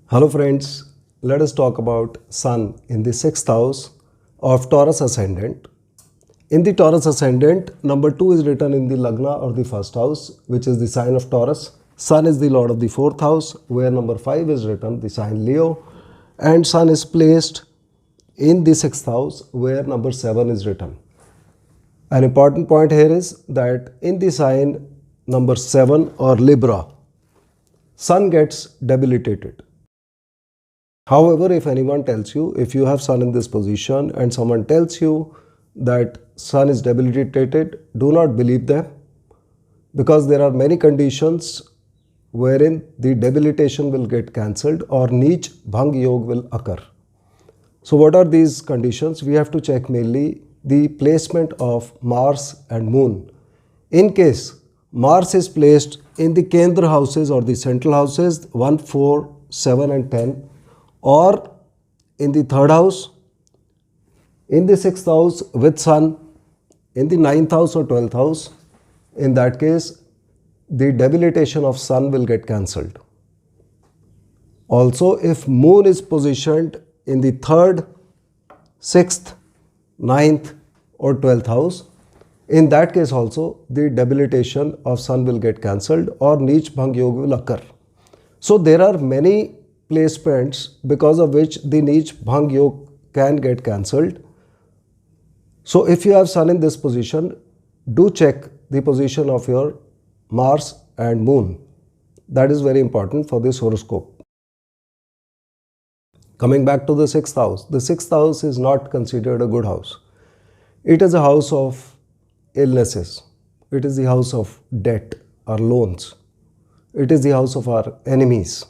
Hello friends, let us talk about Sun in the 6th house of Taurus Ascendant. In the Taurus Ascendant, number 2 is written in the Lagna or the 1st house, which is the sign of Taurus. Sun is the lord of the 4th house, where number 5 is written, the sign Leo. And Sun is placed in the 6th house, where number 7 is written. An important point here is that in the sign number 7 or Libra, Sun gets debilitated. However, if anyone tells you, if you have Sun in this position and someone tells you that Sun is debilitated, do not believe them, because there are many conditions wherein the debilitation will get cancelled or Neech Bhang Yog will occur. So what are these conditions? We have to check mainly the placement of Mars and Moon. In case Mars is placed in the Kendra houses or the central houses 1, 4, 7 and 10, or in the 3rd house, in the 6th house with Sun, in the 9th house or 12th house, in that case the debilitation of Sun will get cancelled. Also, if Moon is positioned in the 3rd, 6th, 9th or 12th house, in that case also the debilitation of Sun will get cancelled or Neech Bhang Yoga will occur. So there are many placements because of which the Neech Bhang Yoga can get cancelled. So if you have Sun in this position, do check the position of your Mars and Moon. That is very important for this horoscope. Coming back to the 6th house. The 6th house is not considered a good house. It is a house of illnesses. It is the house of debt or loans. It is the house of our enemies,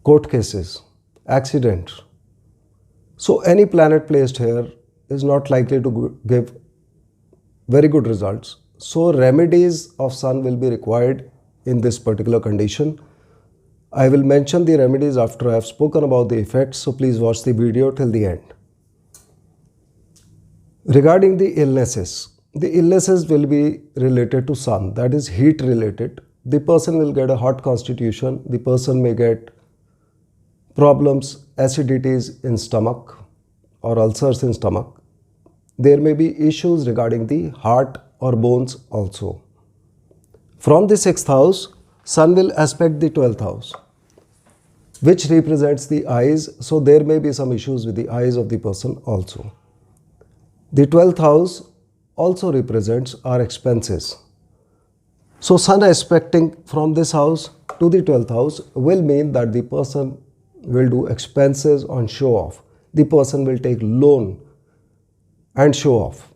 court cases, accidents. So any planet placed here is not likely to give very good results. So remedies of Sun will be required in this particular condition. I will mention the remedies after I have spoken about the effects, so please watch the video till the end. Regarding the illnesses will be related to Sun, that is heat related. The person will get a hot constitution, the person may get problems, acidities in stomach or ulcers in stomach. There may be issues regarding the heart or bones also. From the 6th house, Sun will aspect the 12th house, which represents the eyes, so there may be some issues with the eyes of the person also. The 12th house also represents our expenses. So Sun aspecting from this house to the 12th house will mean that the person will do expenses on show off. The person will take loan and show off.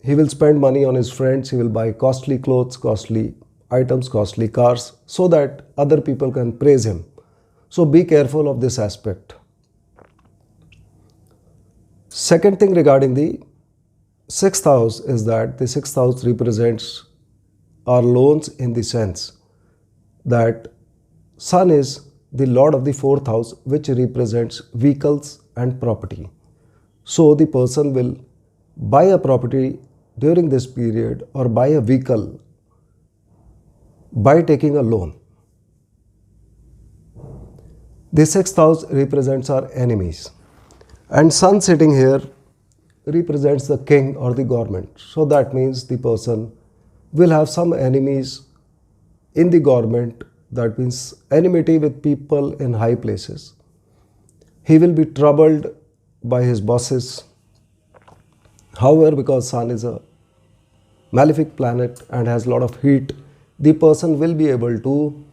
He will spend money on his friends, he will buy costly clothes, costly items, costly cars, so that other people can praise him. So be careful of this aspect. Second thing regarding the 6th house is that the 6th house represents our loans in the sense that Sun is the lord of the 4th house, which represents vehicles and property. So the person will buy a property during this period or buy a vehicle by taking a loan. The 6th house represents our enemies, and Sun sitting here represents the king or the government. So that means the person will have some enemies in the government, that means enmity with people in high places. He will be troubled by his bosses. However, because Sun is a malefic planet and has a lot of heat, the person will be able to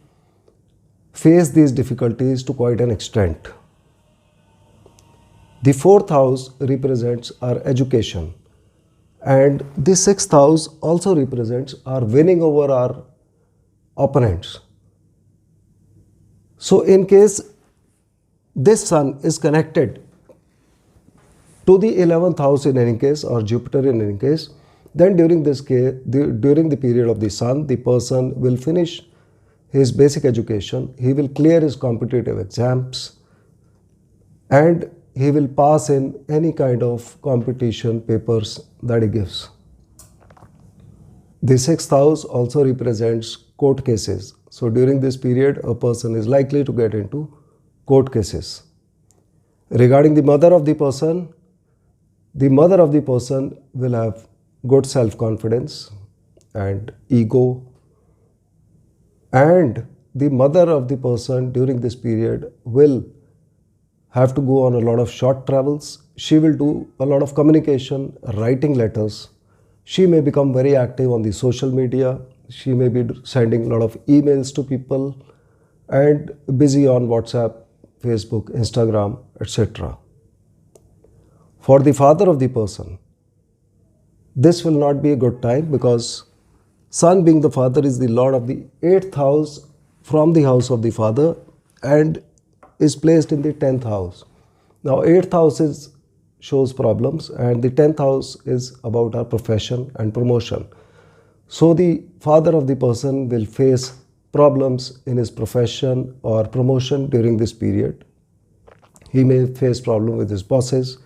face these difficulties to quite an extent. The 4th house represents our education, and the 6th house also represents our winning over our opponents. So in case this Sun is connected to the 11th house in any case, or Jupiter in any case, then during this case, during the period of the Sun, the person will finish his basic education, he will clear his competitive exams, and he will pass in any kind of competition papers that he gives. The 6th house also represents court cases. So during this period, a person is likely to get into court cases. Regarding the mother of the person will have good self-confidence and ego, and the mother of the person during this period will have to go on a lot of short travels. She will do a lot of communication, writing letters. She may become very active on the social media. She may be sending a lot of emails to people and busy on WhatsApp, Facebook, Instagram, etc. For the father of the person, this will not be a good time because Sun, being the father, is the lord of the 8th house from the house of the father and is placed in the 10th house. Now 8th house shows problems and the 10th house is about our profession and promotion. So the father of the person will face problems in his profession or promotion during this period. He may face problem with his bosses.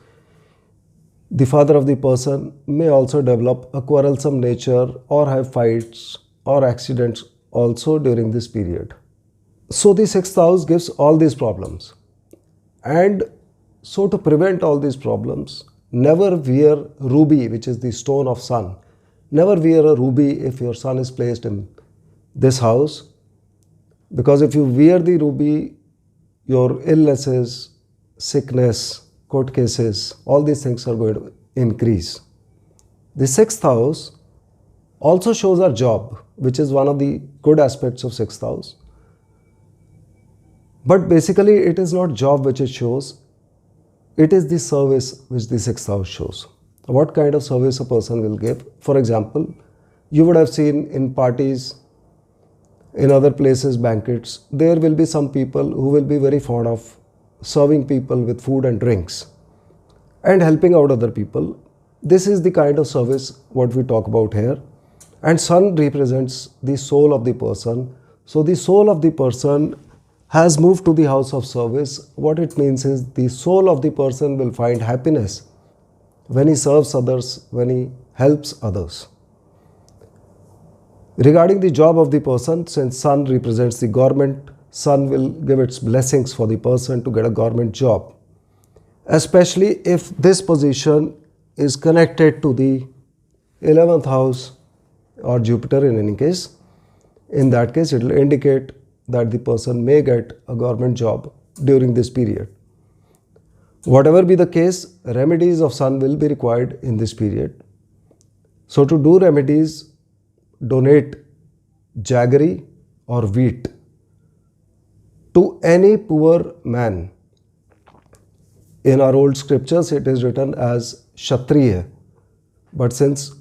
The father of the person may also develop a quarrelsome nature or have fights or accidents also during this period. So the 6th house gives all these problems. And so to prevent all these problems, never wear ruby, which is the stone of sun. Never wear a ruby if your sun is placed in this house, because if you wear the ruby, your illnesses, sickness, court cases, all these things are going to increase. The 6th house also shows our job, which is one of the good aspects of 6th house. But basically it is not job which it shows, it is the service which the 6th house shows. What kind of service a person will give. For example, you would have seen in parties, in other places, banquets, there will be some people who will be very fond of serving people with food and drinks and helping out other people. This is the kind of service what we talk about here. And sun represents the soul of the person. So the soul of the person has moved to the house of service. What it means is the soul of the person will find happiness when he serves others, when he helps others. Regarding the job of the person, since sun represents the government, sun will give its blessings for the person to get a government job. Especially if this position is connected to the 11th house or Jupiter in any case. In that case, it will indicate that the person may get a government job during this period. Whatever be the case, remedies of sun will be required in this period. So to do remedies, donate jaggery or wheat to any poor man. In our old scriptures, it is written as Kshatriya. But since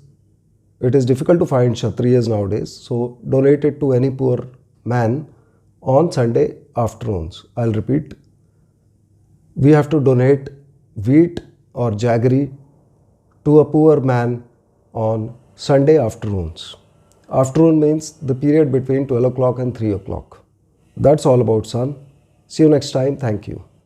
it is difficult to find Kshatriyas nowadays, so donate it to any poor man on Sunday afternoons. I'll repeat. We have to donate wheat or jaggery to a poor man on Sunday afternoons. Afternoon means the period between 12 o'clock and 3 o'clock. That's all about sun. See you next time. Thank you.